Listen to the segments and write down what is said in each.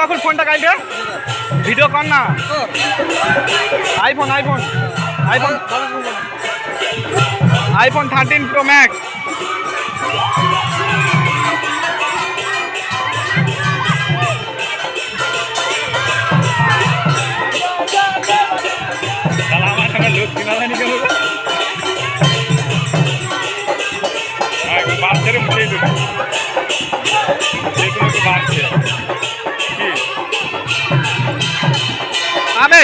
খুল ফোনটা কাইটে ভিডিও কর না iPhone iPhone iPhone iPhone 13 pro max লোক কিনা জানি কেন বাড়ছে রে মুখে বাড়ছে কি আবে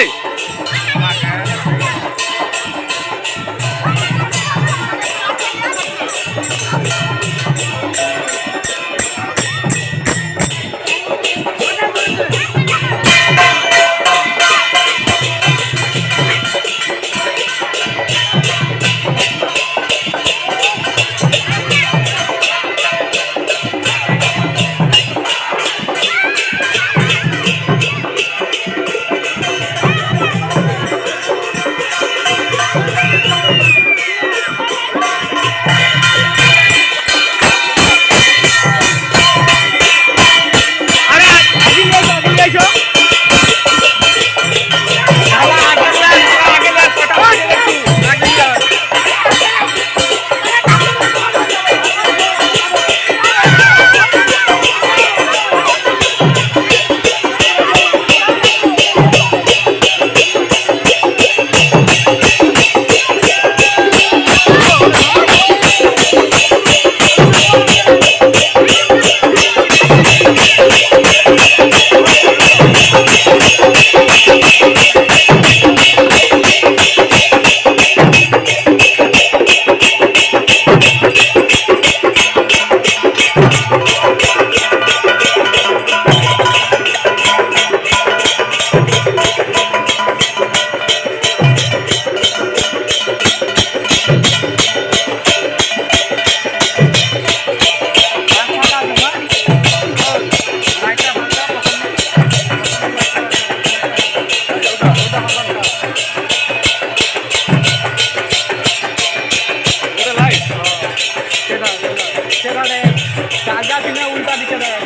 উল্টা দিকে দেয়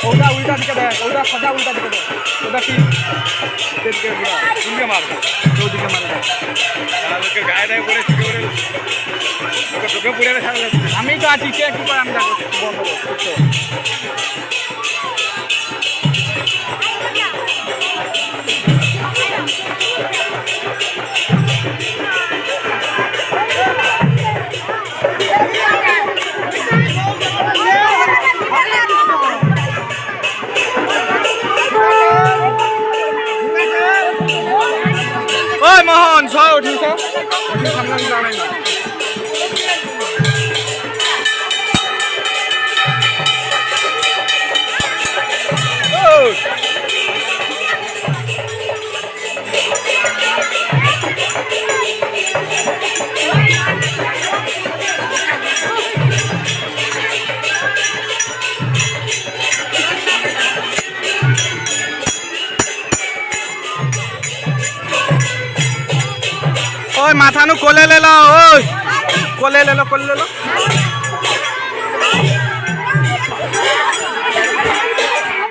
ওটা উল্টা দিকে দেয় ওটা সাদা উল্টা দিকে দেয় ওটা কি দিকে মারবে ওদিকে মারবে গায়ে গায়ে করে চোখে পুড়ে আমি তো আছি কে কি করে আমি বন্ধ করছি ওই মোহন সব উঠিস সামনে জানাই না ওই মাথা নু কোলে লে লো ওই কোলে লে লো